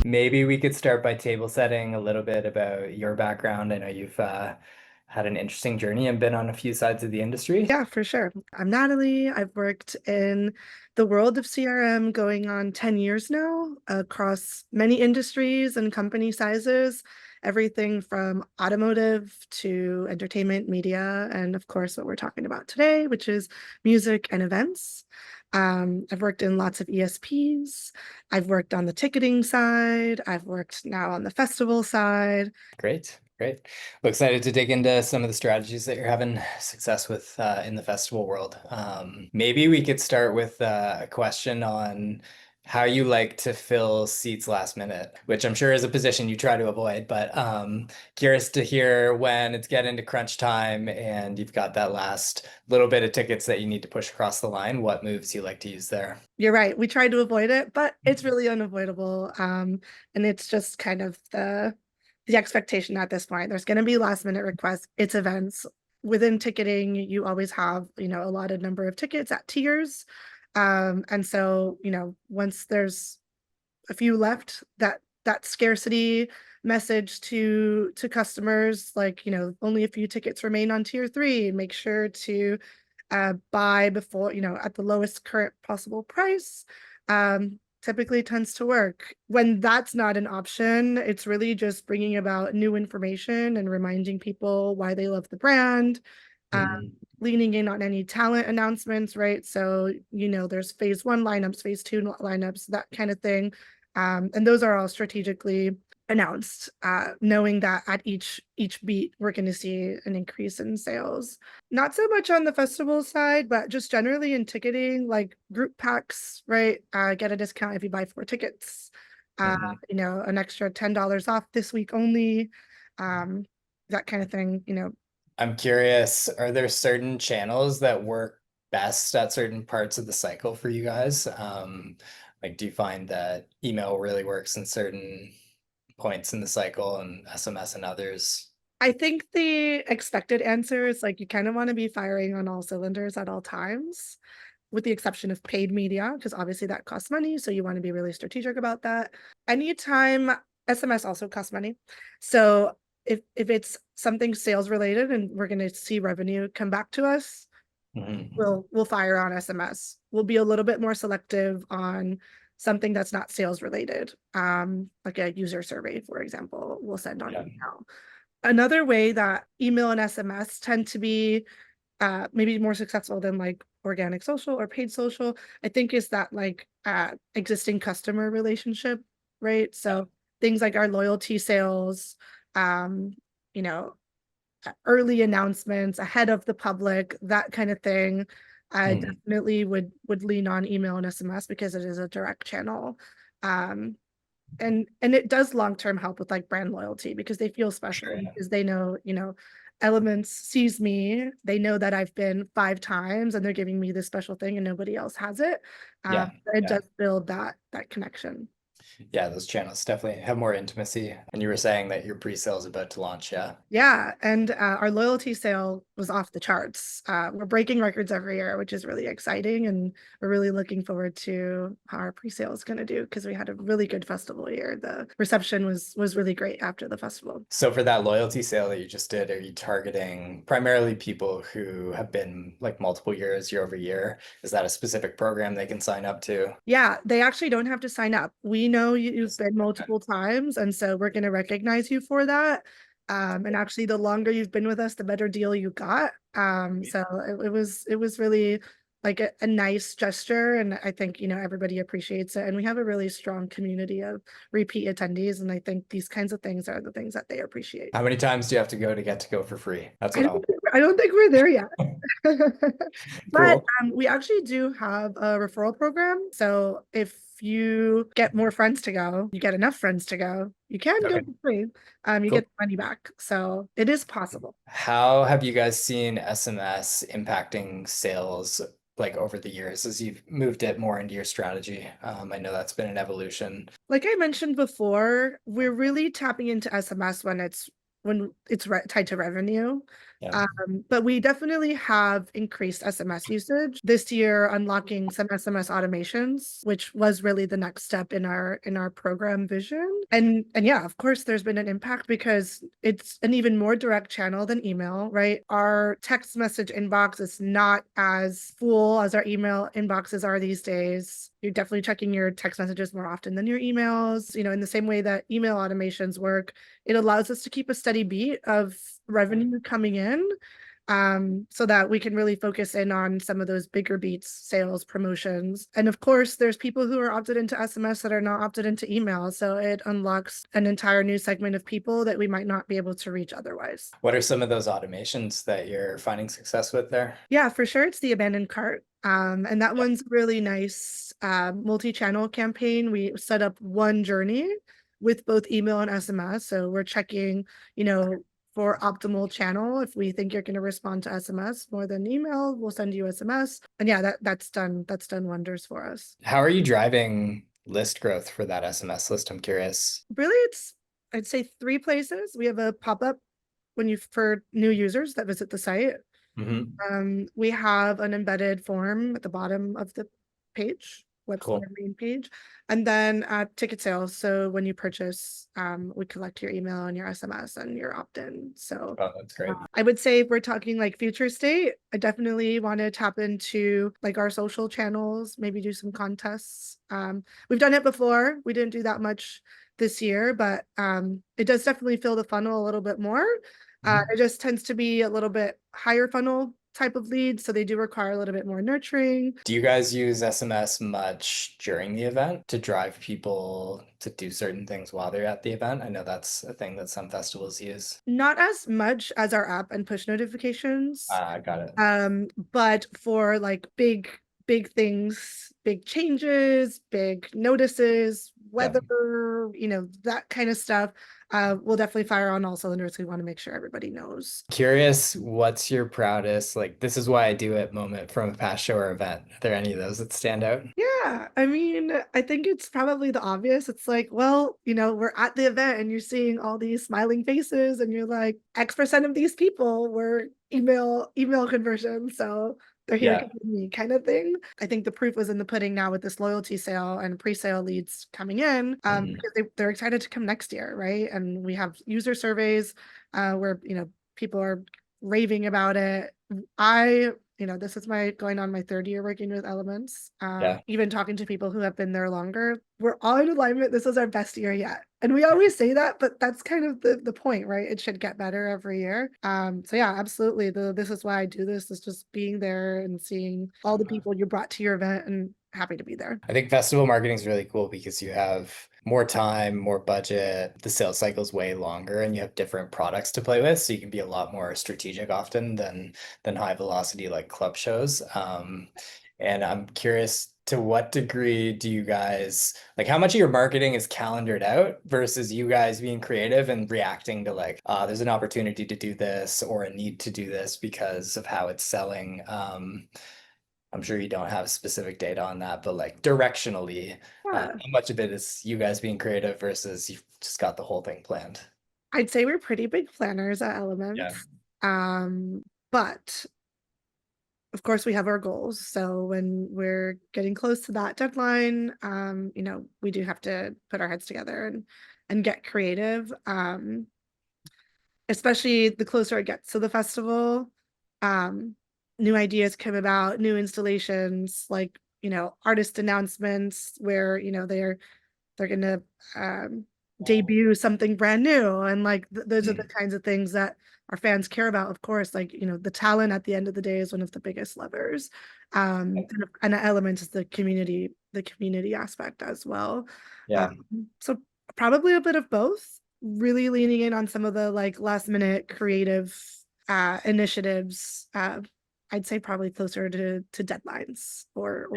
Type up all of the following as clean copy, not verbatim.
Maybe we could start by table setting a little bit about your background. I know you've had an interesting journey and been on a few sides of the industry. Yeah, for sure. I'm Natalie. I've worked in the world of CRM going on 10 years now across many industries and company sizes, everything from automotive to entertainment, media, and of course, what we're talking about today, which is music and events. I've worked in lots of ESPs. I've worked on the ticketing side. I've worked now on the festival side. Great, great. Well, excited to dig into some of the strategies that you're having success with in the festival world. Maybe we could start with a question on how you like to fill seats last minute, which I'm sure is a position you try to avoid, but curious to hear when it's getting to crunch time and you've got that last little bit of tickets that you need to push across the line, what moves you like to use there? You're right. We tried to avoid it, but it's really unavoidable. And it's just kind of the expectation at this point. There's going to be last minute requests. It's events. Within ticketing, you always have, a lot of number of tickets at tiers. And so, once there's a few left, that scarcity message to customers, like, only a few tickets remain on tier 3, make sure to buy before, at the lowest current possible price, typically tends to work. When that's not an option, it's really just bringing about new information and reminding people why they love the brand, um, Mhm. leaning in on any talent announcements, right? So, there's phase 1 lineups, phase 2 lineups, that kind of thing. And those are all strategically announced, knowing that at each beat we're going to see an increase in sales. Not so much on the festival side, but just generally in ticketing, like group packs, right? Get a discount if you buy 4 tickets. Mhm. An extra $10 off this week only. Um, that kind of thing. I'm curious, are there certain channels that work best at certain parts of the cycle for you guys? Like, do you find that email really works in certain points in the cycle and SMS and others? I think the expected answer is like you kind of want to be firing on all cylinders at all times, with the exception of paid media, because obviously that costs money. So you want to be really strategic about that. Anytime SMS also costs money. So if it's something sales related and we're going to see revenue come back to us, Mhm. we'll fire on SMS. We'll be a little bit more selective on something that's not sales related. Like a user survey, for example, we'll send on Yeah. email. Another way that email and SMS tend to be maybe more successful than like organic social or paid social, I think, is that like existing customer relationship, right? So things like our loyalty sales, um, you know, early announcements ahead of the public, that kind of thing. I Mhm. definitely would lean on email and SMS because it is a direct channel. Um, and it does long-term help with like brand loyalty because they feel special Sure. because they know, Elements sees me, they know that I've been 5 times and they're giving me this special thing and nobody else has it. Yeah. It Yeah. does build that connection. Yeah. Those channels definitely have more intimacy. And you were saying that your pre-sale is about to launch. Yeah. Yeah, and our loyalty sale was off the charts. We're breaking records every year, which is really exciting, and we're really looking forward to how our pre-sale is going to do because we had a really good festival year. The reception was really great after the festival. So for that loyalty sale that you just did, are you targeting primarily people who have been like multiple years, year over year? Is that a specific program they can sign up to? Yeah, they actually don't have to sign up. We know you've Just- been okay. multiple times, and so we're going to recognize you for that. And actually, the longer you've been with us, the better deal you got. So it was really like a nice gesture, and I think everybody appreciates it. And we have a really strong community of repeat attendees, and I think these kinds of things are the things that they appreciate. How many times do you have to get to go for free? That's I what don't I'll. think, I don't think we're there yet. But Cool. we actually do have a referral program. So if you get more friends to go, you get enough friends to go, you can go Okay. for free. You Cool. get the money back. So it is possible. How have you guys seen SMS impacting sales like over the years as you've moved it more into your strategy? I know that's been an evolution. Like I mentioned before, we're really tapping into SMS when it's tied to revenue. Yeah. But we definitely have increased SMS usage this year, unlocking some SMS automations, which was really the next step in our program vision. And yeah, of course, there's been an impact because it's an even more direct channel than email, right? Our text message inbox is not as full as our email inboxes are these days. You're definitely checking your text messages more often than your emails. In the same way that email automations work, it allows us to keep a steady beat of revenue coming in, so that we can really focus in on some of those bigger beats, sales, promotions. And of course, there's people who are opted into SMS that are not opted into email. So it unlocks an entire new segment of people that we might not be able to reach otherwise. What are some of those automations that you're finding success with there? Yeah, for sure. It's the abandoned cart. And that one's really nice multi-channel campaign. We set up one journey with both email and SMS. So we're checking, for optimal channel. If we think you're going to respond to SMS more than email, we'll send you SMS. And yeah, that's done wonders for us. How are you driving list growth for that SMS list? I'm curious. Really, I'd say three places. We have a pop-up for new users that visit the site. Hmm. We have an embedded form at the bottom of the page, website Cool. main page, and then ticket sales. So when you purchase, we collect your email and your SMS and your opt-in. So Oh, that's great. I would say if we're talking like future state, I definitely want to tap into like our social channels, maybe do some contests. We've done it before. We didn't do that much this year, but it does definitely fill the funnel a little bit more. Mhm. It just tends to be a little bit higher funnel type of leads, so they do require a little bit more nurturing. Do you guys use SMS much during the event to drive people to do certain things while they're at the event? I know that's a thing that some festivals use. Not as much as our app and push notifications. Got it. But for like big things, big changes, big notices, Yeah. weather, that kind of stuff, we'll definitely fire on all cylinders. We want to make sure everybody knows. Curious, what's your proudest, like, this is why I do it moment from a past show or event? Are there any of those that stand out? Yeah, I mean, I think it's probably the obvious. It's like, well, we're at the event and you're seeing all these smiling faces and you're like, X% of these people were email conversions, so they're here Yeah. because of me kind of thing. I think the proof was in the pudding now with this loyalty sale and pre-sale leads coming in, Mhm. because they're excited to come next year, right? And we have user surveys where, people are raving about it. This is my going on my third year working with Elements. Yeah. Even talking to people who have been there longer, we're all in alignment. This was our best year yet. And we always say that, but that's kind of the point, right? It should get better every year. So yeah, absolutely. This is why I do this, is just being there and seeing all the people you brought to your event and happy to be there. I think festival marketing is really cool because you have more time, more budget, the sales cycle is way longer, and you have different products to play with. So you can be a lot more strategic often than high velocity like club shows. And I'm curious, to what degree do you guys like, how much of your marketing is calendared out versus you guys being creative and reacting to like, there's an opportunity to do this or a need to do this because of how it's selling. I'm sure you don't have specific data on that, but like directionally, Yeah. how much of it is you guys being creative versus you've just got the whole thing planned? I'd say we're pretty big planners at Yeah. Elements. But of course we have our goals. So when we're getting close to that deadline, we do have to put our heads together and get creative. Especially the closer it gets to the festival, um, new ideas come about, new installations, like, artist announcements where, they're gonna debut something brand new, and like those are the Mm. kinds of things that our fans care about. Of course, like, the talent at the end of the day is one of the biggest levers, and an element is the community aspect as well. Yeah. So probably a bit of both, really leaning in on some of the like last minute creative initiatives. I'd say probably closer to deadlines or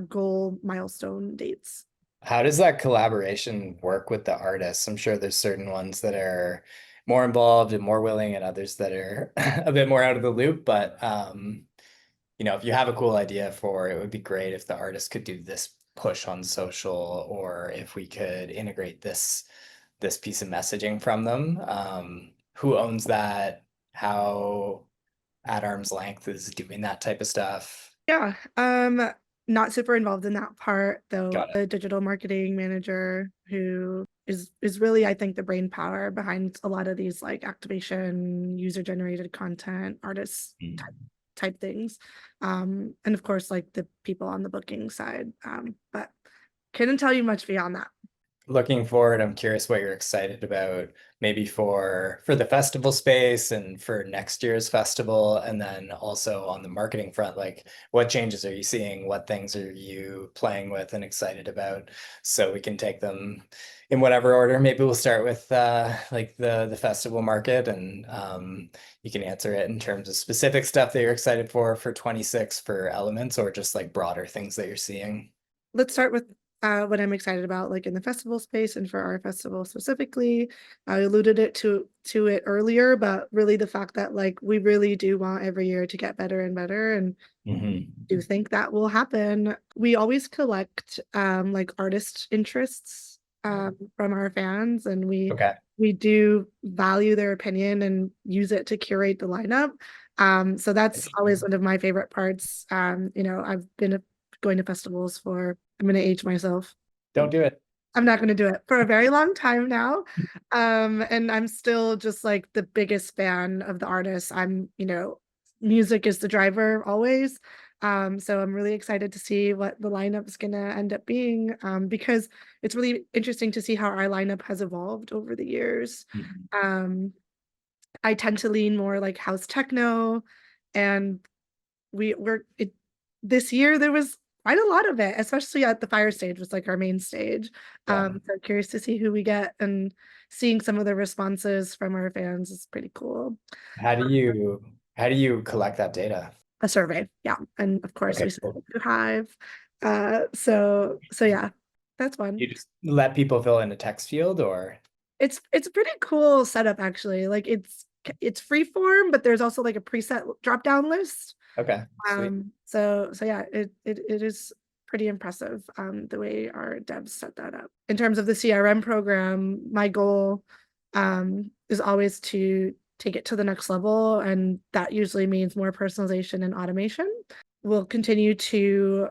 goal milestone dates. How does that collaboration work with the artists? I'm sure there's certain ones that are more involved and more willing, and others that are a bit more out of the loop. But if you have a cool idea for it would be great if the artist could do this push on social, or if we could integrate this piece of messaging from them. Who owns that? how at arm's length is doing that type of stuff? Yeah, not super involved in that part though. Got it. The digital marketing manager who is really, I think, the brain power behind a lot of these like activation, user generated content, artists Mm. type things. And of course, like the people on the booking side. But couldn't tell you much beyond that. Looking forward, I'm curious what you're excited about, maybe for the festival space and for next year's festival, and then also on the marketing front, like what changes are you seeing? What things are you playing with and excited about? So we can take them in whatever order. Maybe we'll start with like the festival market, and you can answer it in terms of specific stuff that you're excited for 26 for elements, or just like broader things that you're seeing. Let's start with what I'm excited about, like in the festival space and for our festival specifically. I alluded to it earlier, but really the fact that like we really do want every year to get better and better, and Hmm. do think that will happen. We always collect like artist interests from our fans, and Okay. we do value their opinion and use it to curate the lineup. So that's always Interesting. one of my favorite parts. I've been going to festivals for, I'm going to age myself. Don't do it. I'm not going to do it for a very long time now. And I'm still just like the biggest fan of the artist. Music is the driver always. So I'm really excited to see what the lineup is going to end up being, because it's really interesting to see how our lineup has evolved over the years. Mhm. Um, I tend to lean more like house techno, and we're it this year there was quite a lot of it, especially at the fire stage was like our main stage. Yeah. So curious to see who we get, and seeing some of the responses from our fans is pretty cool. How do you collect that data? A survey, yeah, and of course Okay, we send cool. it to Hive. So yeah, that's fun. You just let people fill in a text field or It's a pretty cool setup actually. Like it's free form, but there's also like a preset drop down list. okay, sweet. So yeah, it is pretty impressive the way our devs set that up. In terms of the CRM program, my goal is always to take it to the next level, and that usually means more personalization and automation. We'll continue to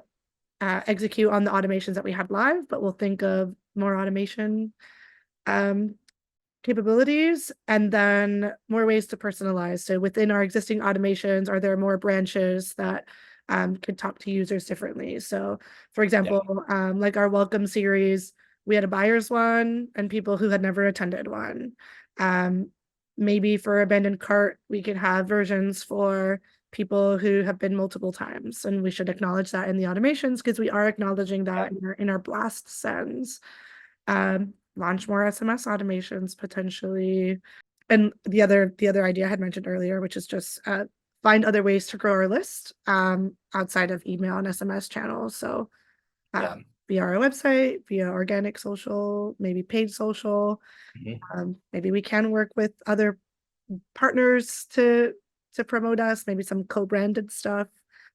execute on the automations that we have live, but we'll think of more automation um, capabilities, and then more ways to personalize. So within our existing automations, are there more branches that could talk to users differently? So for Yeah, example, like our welcome series, we had a buyer's one and people who had never attended one. Um, Maybe for abandoned cart, we could have versions for people who have been multiple times, and we should acknowledge that in the automations because we are acknowledging yeah, that in our blast sends. Launch more SMS automations potentially. And the other idea I had mentioned earlier, which is just find other ways to grow our list outside of email and SMS channels. So uh, yeah. via our website, via organic social, maybe paid social. Mhm. Maybe we can work with other partners to promote us, maybe some co-branded stuff.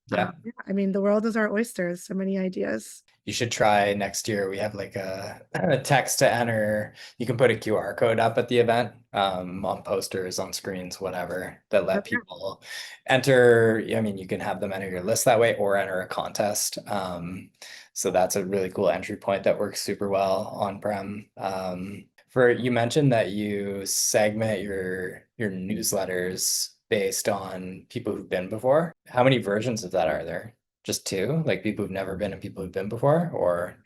Yeah. Yeah, I mean, the world is our oyster. So many ideas. You should try next year. We have like a text to enter. You can put a QR code up at the event, on posters, on screens, whatever, that let Okay. people enter. I mean, you can have them enter your list that way or enter a contest. So that's a really cool entry point that works super well on-prem. For you mentioned that you segment your newsletters based on people who've been before. How many versions of that are there? Just two? Like people who've never been and people who've been before? Or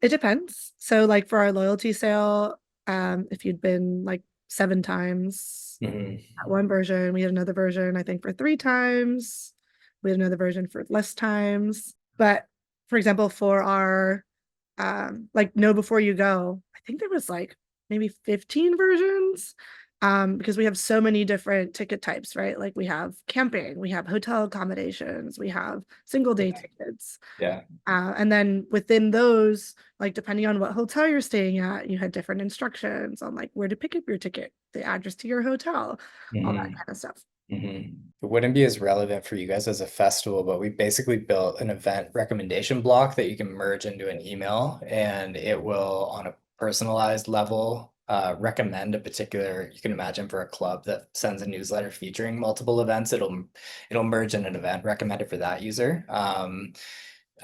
It depends. So like for our loyalty sale, if you'd been like 7 times Mhm. at one version, we had another version, I think, for 3 times. We had another version for less times. But for example, for our like know before you go, I think there was like maybe 15 versions. Because we have so many different ticket types, right? Like we have camping, we have hotel accommodations, we have single day Yeah. tickets. Yeah. And then within those, like depending on what hotel you're staying at, you had different instructions on like where to pick up your ticket, the address to your hotel, all that Hmm. kind of stuff. Hmm. It wouldn't be as relevant for you guys as a festival, but we basically built an event recommendation block that you can merge into an email, and it will, on a personalized level, recommend a particular, you can imagine for a club that sends a newsletter featuring multiple events, it'll merge in an event recommended for that user.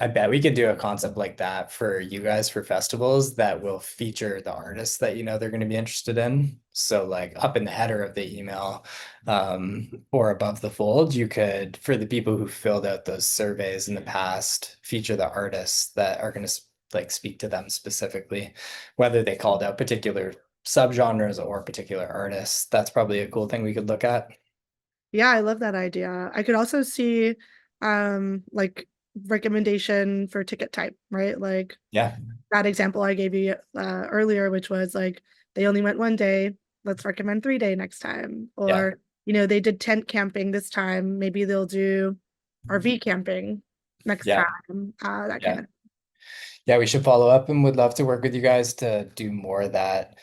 I bet we could do a concept like that for you guys for festivals that will feature the artists that you know they're going to be interested in. So like up in the header of the email, or above the fold, you could, for the people who filled out those surveys in the past, feature the artists that are going to like speak to them specifically, whether they called out particular subgenres or particular artists. That's probably a cool thing we could look at. Yeah, I love that idea. I could also see like recommendation for ticket type, right? Like Yeah, that example I gave you earlier, which was like they only went 1 day. Let's recommend 3 day next time. yeah, Or, they did tent camping this time. Maybe they'll do RV camping next yeah, time. That kind yeah. of. Yeah, we should follow up and would love to work with you guys to do more of that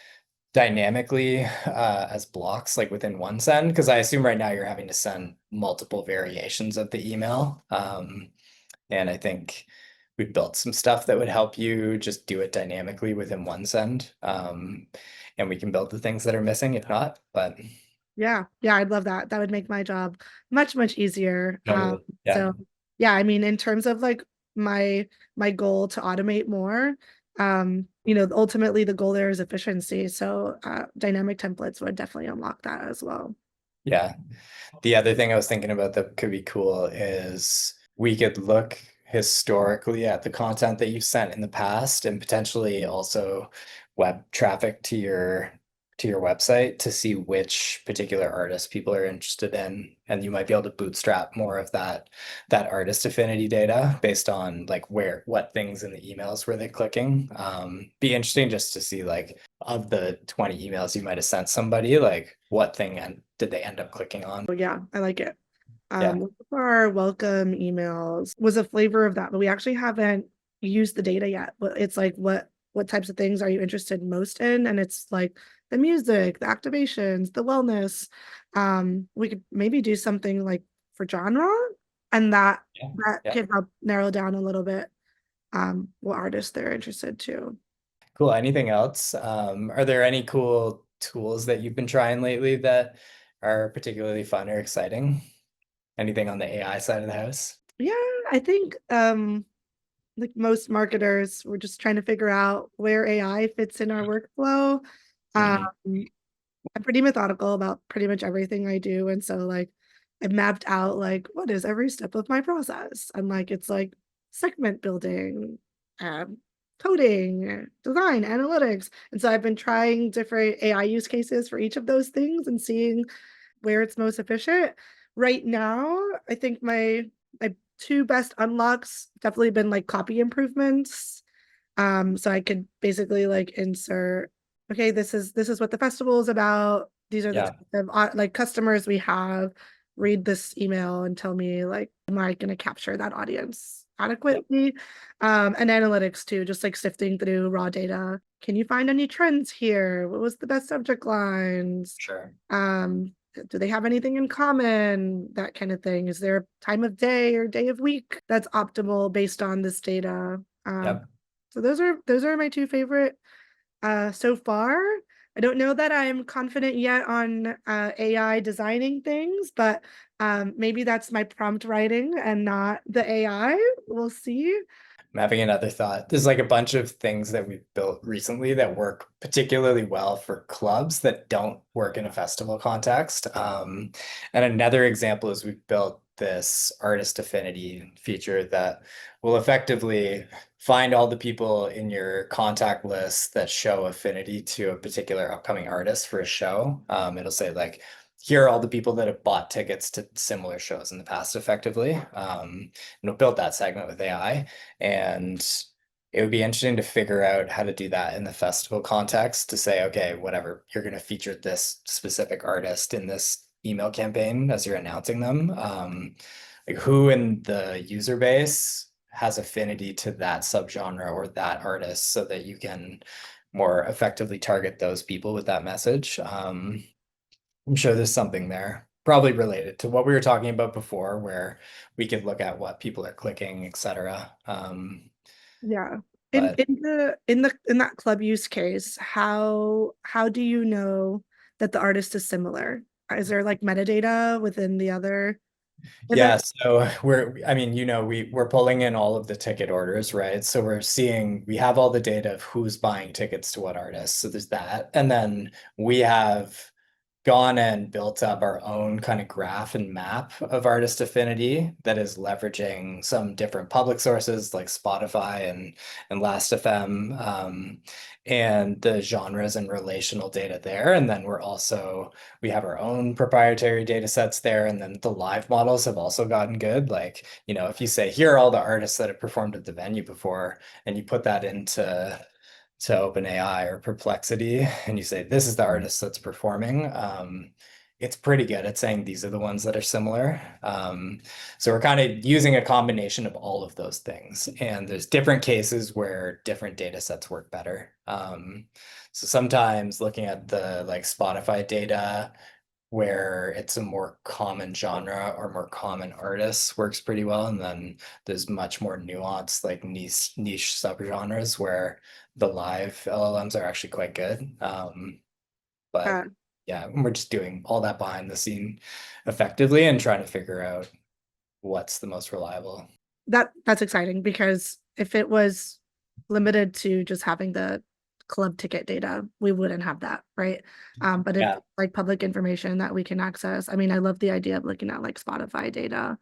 dynamically as blocks, like within one send, because I assume right now you're having to send multiple variations of the email. And I think we've built some stuff that would help you just do it dynamically within one send. And we can build the things that are missing if not, but Yeah, yeah, I'd love that. That would make my job much, much easier. totally. Yeah. So yeah, I mean, in terms of like my goal to automate more, ultimately the goal there is efficiency. So dynamic templates would definitely unlock that as well. Yeah. The other thing I was thinking about that could be cool is we could look historically at the content that you've sent in the past and potentially also web traffic to your website to see which particular artist people are interested in. And you might be able to bootstrap more of that artist affinity data based on like what things in the emails were they clicking. Be interesting just to see like of the 20 emails you might have sent somebody, like what thing and did they end up clicking on? So yeah, I like it. Yeah, One of our welcome emails was a flavor of that, but we actually haven't used the data yet. But it's like what types of things are you interested most in? And it's like the music, the activations, the wellness. We could maybe do something like for genre, and yeah, that yeah. could help narrow down a little bit what artists they're interested to. Cool. Anything else? Are there any cool tools that you've been trying lately that are particularly fun or exciting? Anything on the AI side of the house? Yeah, I think like most marketers, we're just trying to figure out where AI fits in our workflow. Hmm. Um, I'm pretty methodical about pretty much everything I do. And so like I mapped out like what is every step of my process. And like it's like segment building, um, coding, design, analytics. And so I've been trying different AI use cases for each of those things and seeing where it's most efficient. Right now, I think my two best unlocks definitely been like copy improvements. So I could basically like insert, okay, this is what the festival is about. These are the Yeah, type of like customers we have. Read this email and tell me like, am I going to capture that audience yep, adequately? And analytics too, just like sifting through raw data. Can you find any trends here? What was the best subject lines? sure. Do they have anything in common? That kind of thing. Is there a time of day or day of week that's optimal based on this data? Yep. So those are my two favorite so far. I don't know that I'm confident yet on AI designing things, but maybe that's my prompt writing and not the AI. We'll see. I'm having another thought. There's like a bunch of things that we've built recently that work particularly well for clubs that don't work in a festival context. And another example is we've built this artist affinity feature that will effectively find all the people in your contact list that show affinity to a particular upcoming artist for a show. It'll say like, here are all the people that have bought tickets to similar shows in the past effectively. And we'll build that segment with AI. And it would be interesting to figure out how to do that in the festival context to say, okay, whatever, you're going to feature this specific artist in this email campaign as you're announcing them. Like who in the user base has affinity to that subgenre or that artist so that you can more effectively target those people with that message. I'm sure there's something there, probably related to what we were talking about before, where we could look at what people are clicking, etc. Yeah. But In that club use case, how do you know that the artist is similar? Is there like metadata within the other yeah, event? so I mean, we're pulling in all of the ticket orders, right? So we have all the data of who's buying tickets to what artists. So there's that. And then we have gone and built up our own kind of graph and map of artist affinity that is leveraging some different public sources like Spotify and Last.fm, and the genres and relational data there. And then we have our own proprietary data sets there. And then the live models have also gotten good. Like, if you say, here are all the artists that have performed at the venue before, and you put that into OpenAI or Perplexity, and you say, this is the artist that's performing, it's pretty good at saying these are the ones that are similar. So we're kind of using a combination of all of those things. And there's different cases where different data sets work better. So sometimes looking at the like Spotify data, where it's a more common genre or more common artists works pretty well. And then there's much more nuanced, like niche subgenres where the live LLMs are actually quite good. But Uh, yeah, we're just doing all that behind the scene effectively and trying to figure out what's the most reliable. that's exciting because if it was limited to just having the club ticket data, we wouldn't have that, right? But if Yeah. like public information that we can access, I mean, I love the idea of looking at like Spotify data.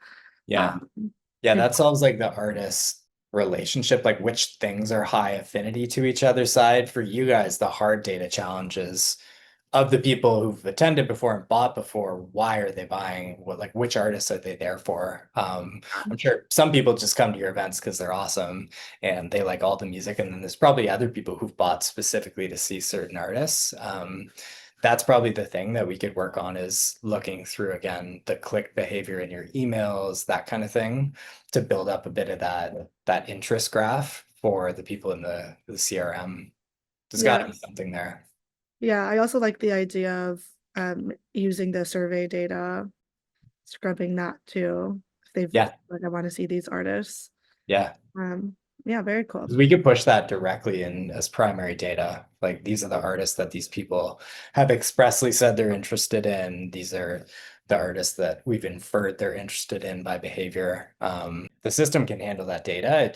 Yeah. Um, Yeah, it, that solves like the artist relationship, like which things are high affinity to each other side. For you guys, the hard data challenges of the people who've attended before and bought before, why are they buying? What, like which artists are they there for? I'm sure some people just come to your events because they're awesome and they like all the music. And then there's probably other people who've bought specifically to see certain artists. That's probably the thing that we could work on is looking through again the click behavior in your emails, that kind of thing, to build up a bit of that interest graph for the people in the CRM. There's got to yeah, be something there. yeah. I also like the idea of using the survey data, scrubbing that too. If they've Yeah, like, I want to see these artists. yeah. Um, yeah, very cool. 'Cause we could push that directly in as primary data. Like these are the artists that these people have expressly said they're interested in. These are the artists that we've inferred they're interested in by behavior. The system can handle that data.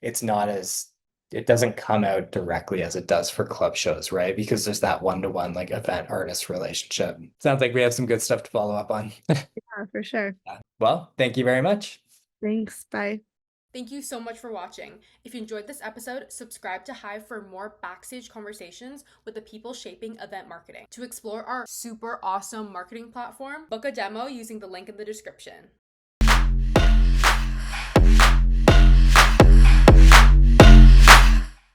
It's not as it doesn't come out directly as it does for club shows, right? Because there's that one-to-one like event artist relationship. Sounds like we have some good stuff to follow up on. Yeah, for sure. Well, thank you very much. Thanks. Bye. Thank you so much for watching. If you enjoyed this episode, subscribe to Hive for more backstage conversations with the people shaping event marketing. To explore our super awesome marketing platform, book a demo using the link in the description.